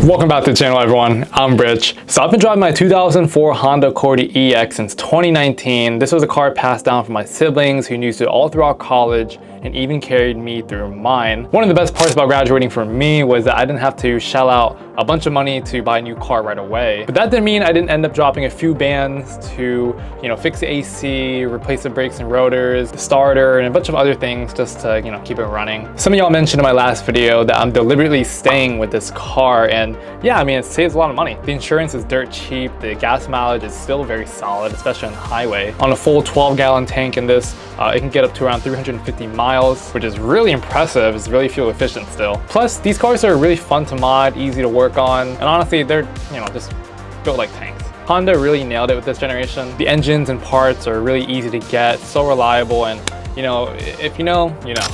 Welcome back to the channel, everyone. I'm Rich. So I've been driving my 2004 Honda Accord EX since 2019. This was a car passed down from my siblings who used it all throughout college and even carried me through mine. One of the best parts about graduating for me was that I didn't have to shell out a bunch of money to buy a new car right away. But that didn't mean I didn't end up dropping a few bands to, fix the AC, replace the brakes and rotors, the starter, and a bunch of other things just to, keep it running. Some of y'all mentioned in my last video that I'm deliberately staying with this car, and yeah, it saves a lot of money. The insurance is dirt cheap, the gas mileage is still very solid, especially on the highway. On a full 12-gallon tank in this, it can get up to around 350 miles, which is really impressive. It's really fuel efficient still. Plus, these cars are really fun to mod, easy to work on, and honestly, they're, just built like tanks. Honda really nailed it with this generation. The engines and parts are really easy to get, so reliable, and if you know, you know.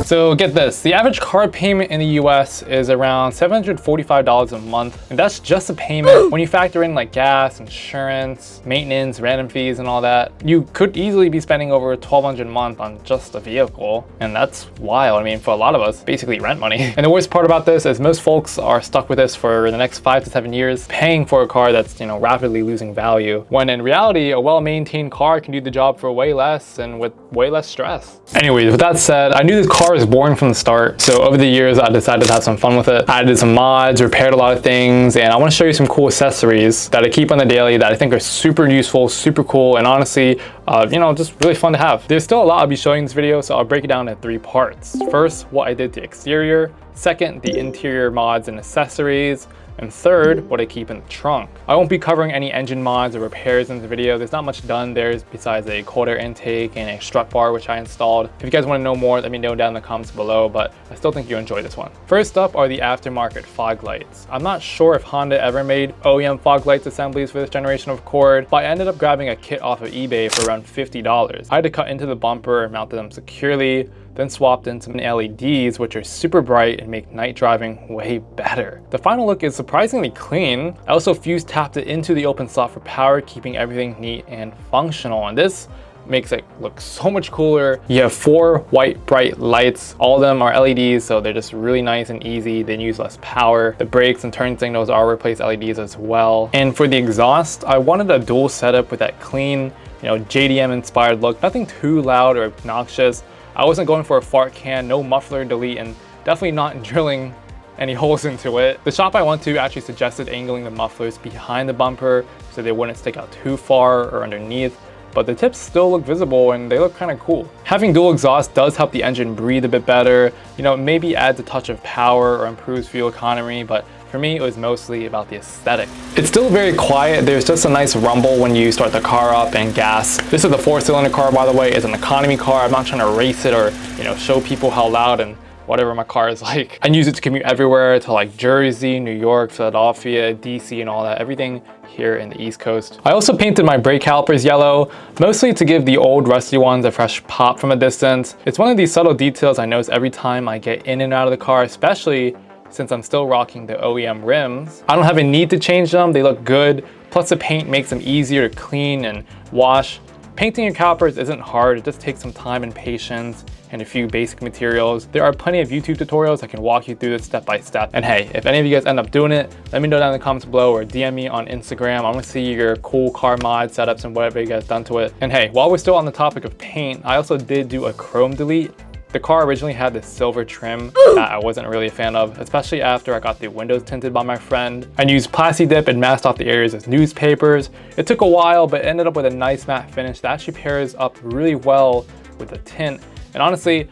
So get this, the average car payment in the US is around $745 a month, and that's just a payment. When you factor in like gas, insurance, maintenance, random fees, and all that, you could easily be spending over $1,200 a month on just a vehicle, and that's wild. For a lot of us, basically rent money. And the worst part about this is most folks are stuck with this for the next 5 to 7 years, paying for a car that's rapidly losing value, when in reality, a well-maintained car can do the job for way less and with way less stress. Anyways, with that said, I knew this car was boring from the start, so over the years I decided to have some fun with it. I added some mods, repaired a lot of things, and I want to show you some cool accessories that I keep on the daily that I think are super useful, super cool, and honestly, just really fun to have. There's still a lot I'll be showing in this video, so I'll break it down into 3 parts. First, what I did to exterior. Second, the interior mods and accessories. And third, what I keep in the trunk. I won't be covering any engine mods or repairs in the video. There's not much done there besides a cold air intake and a strut bar which I installed. If you guys want to know more, let me know down in the comments below, but I still think you'll enjoy this one. First up are the aftermarket fog lights. I'm not sure if Honda ever made OEM fog lights assemblies for this generation of Accord, but I ended up grabbing a kit off of eBay for around $50. I had to cut into the bumper and mounted them securely, then swapped in some LEDs, which are super bright and make night driving way better. The final look is surprisingly clean. I also fuse tapped it into the open slot for power, keeping everything neat and functional. And this makes it look so much cooler. You have 4 white bright lights. All of them are LEDs, so they're just really nice and easy. They use less power. The brakes and turn signals are replaced LEDs as well. And for the exhaust, I wanted a dual setup with that clean, JDM inspired look. Nothing too loud or obnoxious. I wasn't going for a fart can, no muffler delete, and definitely not drilling any holes into it. The shop I went to actually suggested angling the mufflers behind the bumper so they wouldn't stick out too far or underneath, but the tips still look visible and they look kind of cool. Having dual exhaust does help the engine breathe a bit better. Maybe adds a touch of power or improves fuel economy, but for me, it was mostly about the aesthetic. It's still very quiet. There's just a nice rumble when you start the car up and gas. This is a 4-cylinder car, by the way. It's an economy car. I'm not trying to race it or, show people how loud and whatever my car is like. I use it to commute everywhere, to like Jersey, New York, Philadelphia, DC, and all that. Everything here in the East Coast. I also painted my brake calipers yellow, mostly to give the old rusty ones a fresh pop from a distance. It's one of these subtle details I notice every time I get in and out of the car, especially since I'm still rocking the OEM rims. I don't have a need to change them, they look good. Plus the paint makes them easier to clean and wash. Painting your calipers isn't hard, it just takes some time and patience and a few basic materials. There are plenty of YouTube tutorials that can walk you through this step by step. And hey, if any of you guys end up doing it, let me know down in the comments below or DM me on Instagram. I want to see your cool car mod setups and whatever you guys done to it. And hey, while we're still on the topic of paint, I also did do a chrome delete. The car originally had this silver trim that I wasn't really a fan of, especially after I got the windows tinted by my friend. I used Plasti Dip and masked off the areas with newspapers. It took a while, but ended up with a nice matte finish that actually pairs up really well with the tint. And honestly,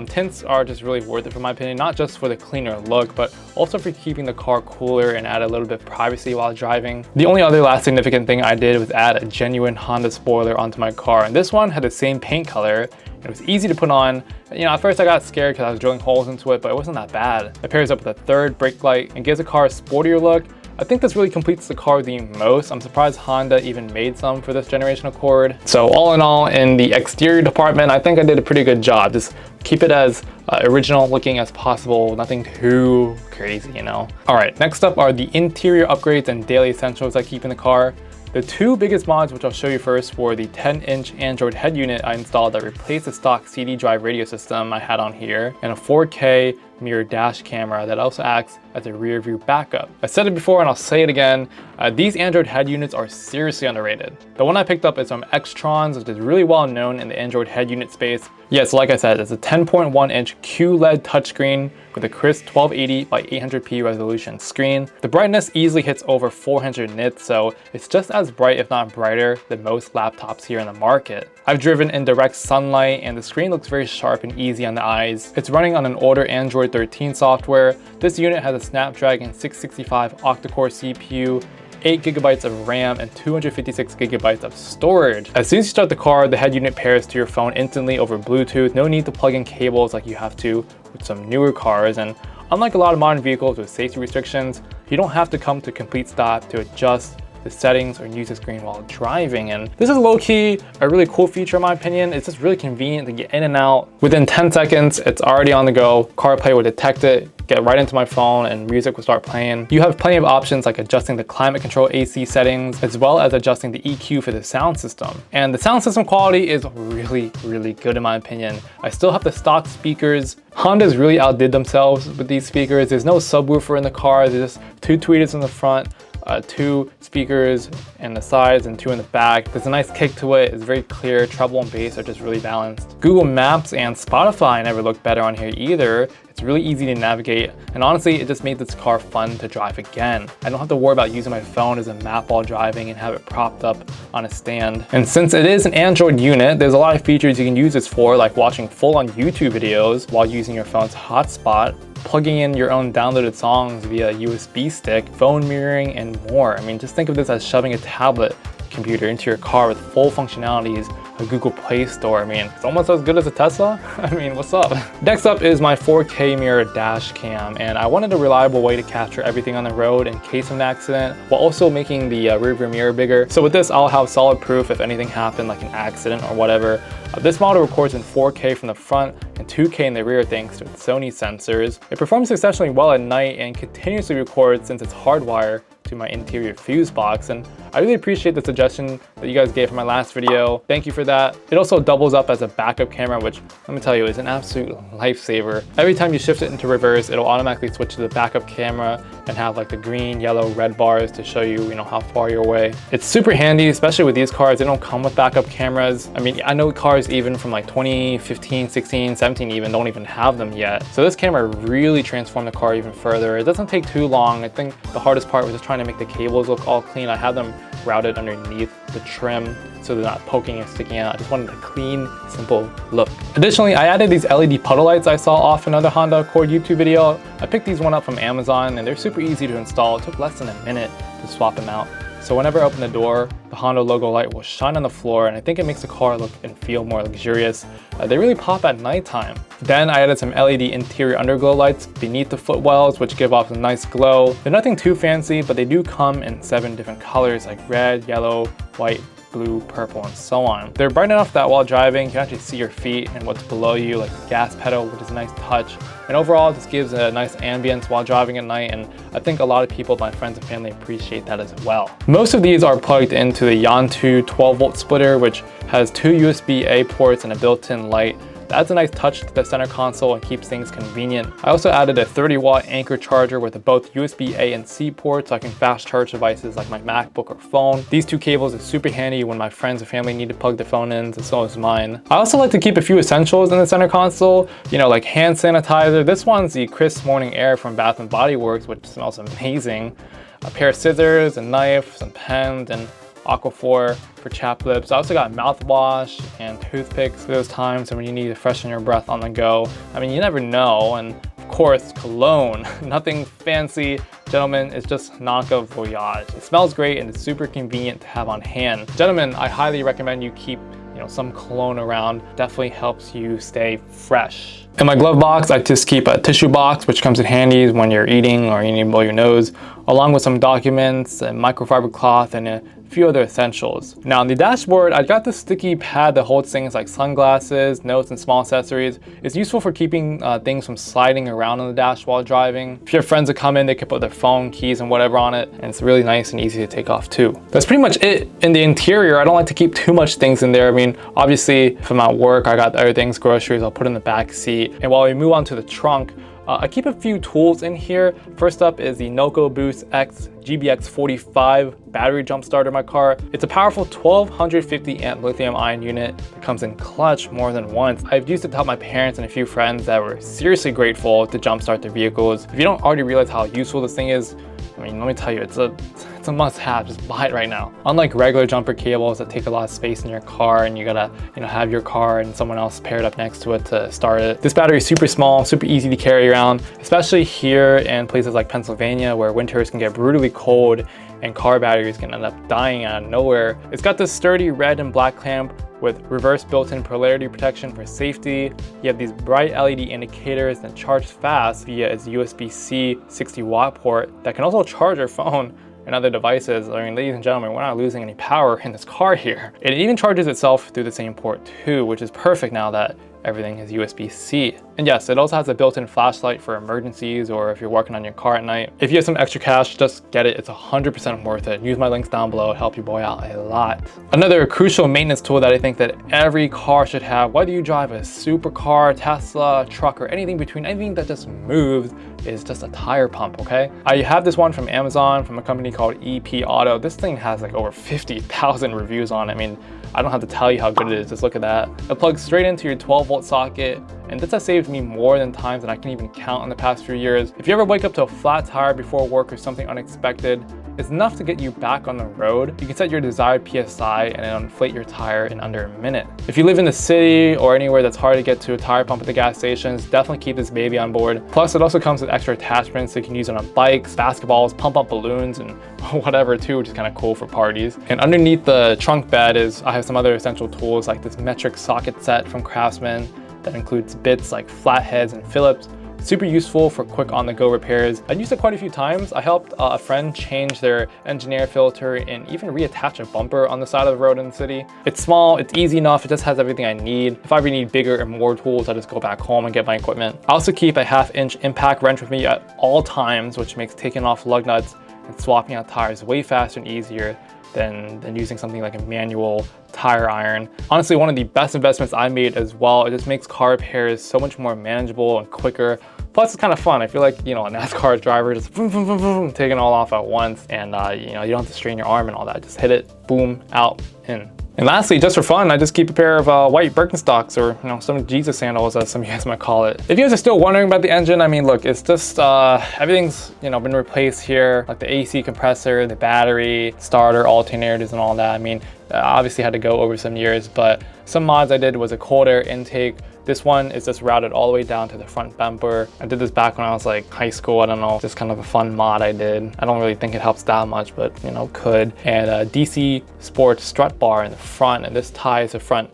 tints are just really worth it for my opinion, not just for the cleaner look, but also for keeping the car cooler and add a little bit of privacy while driving. The only other last significant thing I did was add a genuine Honda spoiler onto my car, and this one had the same paint color. It was easy to put on. At first I got scared because I was drilling holes into it, but it wasn't that bad. It pairs up with a 3rd brake light and gives the car a sportier look. I think this really completes the car the most. I'm surprised Honda even made some for this generation Accord. So all in all, in the exterior department, I think I did a pretty good job. Just keep it as original looking as possible, nothing too crazy, All right, next up are the interior upgrades and daily essentials I keep in the car. The two biggest mods, which I'll show you first, were the 10-inch Android head unit I installed that replaced the stock CD drive radio system I had on here, and a 4K mirror dash camera that also acts as a rear view backup. I said it before and I'll say it again, these Android head units are seriously underrated. The one I picked up is from Xtrons, which is really well known in the Android head unit space. Yes, like I said, it's a 10.1 inch QLED touchscreen with a crisp 1280 by 800p resolution screen. The brightness easily hits over 400 nits, so it's just as bright if not brighter than most laptops here in the market. I've driven in direct sunlight and the screen looks very sharp and easy on the eyes. It's running on an older Android 13 software. This unit has a Snapdragon 665 octa-core CPU, 8 gigabytes of RAM, and 256 gigabytes of storage. As soon as you start the car, the head unit pairs to your phone instantly over Bluetooth. No need to plug in cables like you have to with some newer cars. And unlike a lot of modern vehicles with safety restrictions, you don't have to come to a complete stop to adjust the settings or use the screen while driving. And this is low-key a really cool feature in my opinion. It's just really convenient to get in and out. Within 10 seconds, it's already on the go. CarPlay will detect it, get right into my phone, and music will start playing. You have plenty of options like adjusting the climate control AC settings, as well as adjusting the EQ for the sound system. And the sound system quality is really, really good in my opinion. I still have the stock speakers. Honda's really outdid themselves with these speakers. There's no subwoofer in the car. There's just two tweeters in the front, two speakers in the sides and two in the back. There's a nice kick to it. It's very clear. Treble and bass are just really balanced. Google Maps and Spotify never look better on here either. It's really easy to navigate, and honestly, it just made this car fun to drive again. I don't have to worry about using my phone as a map while driving and have it propped up on a stand. And since it is an Android unit, there's a lot of features you can use this for, like watching full-on YouTube videos while using your phone's hotspot, plugging in your own downloaded songs via USB stick, phone mirroring, and more. I mean, just think of this as shoving a tablet computer into your car with full functionalities of Google Play Store. I mean, it's almost as good as a Tesla. I mean, what's up? Next up is my 4K mirror dash cam, and I wanted a reliable way to capture everything on the road in case of an accident, while also making the rearview mirror bigger. So with this, I'll have solid proof if anything happened, like an accident or whatever. This model records in 4K from the front and 2K in the rear thanks to its Sony sensors. It performs exceptionally well at night and continuously records since it's hardwired to my interior fuse box, and I really appreciate the suggestion that you guys gave for my last video. Thank you for that. It also doubles up as a backup camera, which let me tell you is an absolute lifesaver. Every time you shift it into reverse, it'll automatically switch to the backup camera and have like the green, yellow, red bars to show you, how far you're away. It's super handy, especially with these cars. They don't come with backup cameras. I mean, I know cars even from like 2015, 16, 17 even don't even have them yet. So this camera really transformed the car even further. It doesn't take too long. I think the hardest part was just trying to make the cables look all clean. I had them routed underneath the trim so they're not poking and sticking out. I just wanted a clean, simple look. Additionally, I added these LED puddle lights I saw off another Honda Accord YouTube video. I picked these one up from Amazon and they're super easy to install. It took less than a minute to swap them out. So whenever I open the door, the Honda logo light will shine on the floor, and I think it makes the car look and feel more luxurious. They really pop at nighttime. Then I added some LED interior underglow lights beneath the footwells, which give off a nice glow. They're nothing too fancy, but they do come in 7 different colors like red, yellow, white, blue, purple, and so on. They're bright enough that while driving, you can actually see your feet and what's below you, like the gas pedal, which is a nice touch. And overall, this gives a nice ambience while driving at night, and I think a lot of people, my friends and family, appreciate that as well. Most of these are plugged into the Yantu 12-volt splitter, which has 2 USB-A ports and a built-in light. That adds a nice touch to the center console and keeps things convenient. I also added a 30-watt Anchor charger with both USB-A and C ports so I can fast charge devices like my MacBook or phone. These 2 cables are super handy when my friends and family need to plug their phone in, and so is mine. I also like to keep a few essentials in the center console, like hand sanitizer. This one's the Crisp Morning Air from Bath & Body Works, which smells amazing. A pair of scissors, a knife, some pens, and Aquaphor for chapped lips. I also got mouthwash and toothpicks for those times when you need to freshen your breath on the go. I mean, you never know. And of course, cologne. Nothing fancy, gentlemen, it's just Naka Voyage. It smells great and it's super convenient to have on hand. Gentlemen, I highly recommend you keep some cologne around. Definitely helps you stay fresh. In my glove box, I just keep a tissue box, which comes in handy when you're eating or you need to blow your nose, along with some documents, a microfiber cloth, and a a few other essentials. Now on the dashboard, I got this sticky pad that holds things like sunglasses, notes, and small accessories. It's useful for keeping things from sliding around on the dash while driving. If you have friends that come in, they can put their phone, keys, and whatever on it, and it's really nice and easy to take off too. That's pretty much it. In the interior, I don't like to keep too much things in there. I mean, obviously, if I'm at work, I got other things, groceries, I'll put in the back seat. And while we move on to the trunk, I keep a few tools in here. First up is the Noco Boost X GBX45 battery jump starter in my car. It's a powerful 1250 amp lithium ion unit that comes in clutch more than once. I've used it to help my parents and a few friends that were seriously grateful to jumpstart their vehicles. If you don't already realize how useful this thing is, I mean, let me tell you, it's a must-have. Just buy it right now. Unlike regular jumper cables that take a lot of space in your car and you gotta, have your car and someone else paired up next to it to start it. This battery is super small, super easy to carry around, especially here in places like Pennsylvania where winters can get brutally cold and car batteries can end up dying out of nowhere. It's got this sturdy red and black clamp with reverse built-in polarity protection for safety. You have these bright LED indicators that charge fast via its USB-C 60-watt port that can also charge your phone and other devices. I mean, ladies and gentlemen, we're not losing any power in this car here. It even charges itself through the same port too, which is perfect now that everything is USB-C. And yes, it also has a built-in flashlight for emergencies or if you're working on your car at night. If you have some extra cash, just get it. It's 100% worth it. Use my links down below. It'll help your boy out a lot. Another crucial maintenance tool that I think that every car should have, whether you drive a supercar, Tesla, truck, or anything that just moves, is just a tire pump, okay? I have this one from Amazon from a company called EP Auto. This thing has like over 50,000 reviews on it. I mean, I don't have to tell you how good it is, just look at that. It plugs straight into your 12-volt socket, and this has saved me more than times than I can even count in the past few years. If you ever wake up to a flat tire before work or something unexpected, it's enough to get you back on the road. You can set your desired PSI and it'll inflate your tire in under a minute. If you live in the city or anywhere that's hard to get to a tire pump at the gas stations, definitely keep this baby on board. Plus, it also comes with extra attachments so you can use it on bikes, basketballs, pump up balloons, and whatever too, which is kind of cool for parties. And underneath the trunk bed I have some other essential tools like this metric socket set from Craftsman that includes bits like flatheads and Phillips. Super useful for quick on-the-go repairs. I've used it quite a few times. I helped a friend change their engine air filter and even reattach a bumper on the side of the road in the city. It's small, it's easy enough, it just has everything I need. If I ever need bigger and more tools, I just go back home and get my equipment. I also keep a 1/2-inch impact wrench with me at all times, which makes taking off lug nuts and swapping out tires way faster and easier than using something like a manual tire iron. Honestly, one of the best investments I made as well. It just makes car repairs so much more manageable and quicker. Plus, it's kind of fun. I feel like, a NASCAR driver just boom, boom, boom, boom, taking it all off at once. And, you don't have to strain your arm and all that. Just hit it, boom, out, in. And lastly, just for fun, I just keep a pair of white Birkenstocks or, some Jesus sandals, as some of you guys might call it. If you guys are still wondering about the engine, I mean, look, it's just, everything's, been replaced here, like the AC compressor, the battery, starter, alternators, and all that. I mean, obviously had to go over some years, but some mods I did was a cold air intake. This one is just routed all the way down to the front bumper. I did this back when I was like high school, I don't know, just kind of a fun mod I did. I don't really think it helps that much, but could. And a DC Sport strut bar in the front, and this ties the front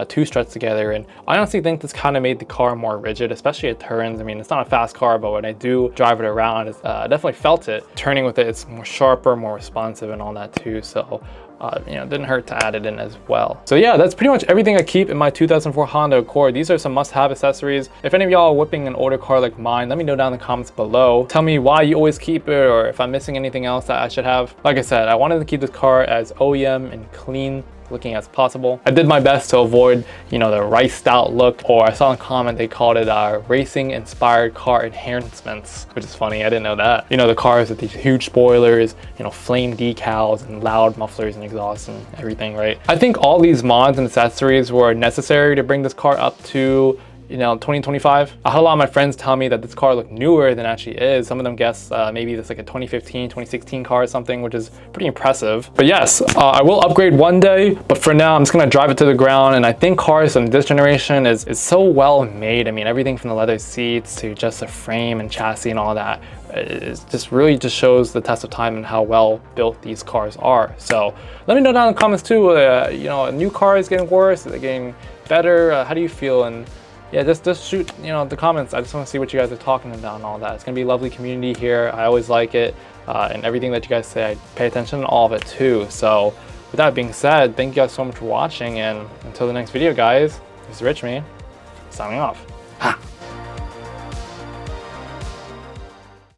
two struts together. And I honestly think this kind of made the car more rigid, especially at turns. I mean, it's not a fast car, but when I do drive it around, I definitely felt it. Turning with it, it's more sharper, more responsive and all that too. So it didn't hurt to add it in as well. So yeah, that's pretty much everything I keep in my 2004 Honda Accord. These are some must-have accessories. If any of y'all are whipping an older car like mine, let me know down in the comments below. Tell me why you always keep it, or if I'm missing anything else that I should have. Like I said, I wanted to keep this car as OEM and clean looking as possible. I did my best to avoid, the rice stout look, or I saw in a comment they called it racing inspired car enhancements, which is funny. I didn't know that. The cars with these huge spoilers, flame decals and loud mufflers and exhaust and everything, right? I think all these mods and accessories were necessary to bring this car up to 2025. I had a lot of my friends tell me that this car looked newer than it actually is. Some of them guess maybe it's like a 2015, 2016 car or something, which is pretty impressive. But yes, I will upgrade one day, but for now, I'm just gonna drive it to the ground. And I think cars in this generation is so well made. I mean, everything from the leather seats to just the frame and chassis and all that. It just really shows the test of time and how well built these cars are. So let me know down in the comments too, a new car is getting worse, is it getting better? How do you feel? And yeah, just shoot, the comments. I just want to see what you guys are talking about and all that. It's gonna be a lovely community here. I always like it. and everything that you guys say, I pay attention to all of it too. So with that being said, thank you guys so much for watching, and until the next video, guys, this is Rich Me, signing off.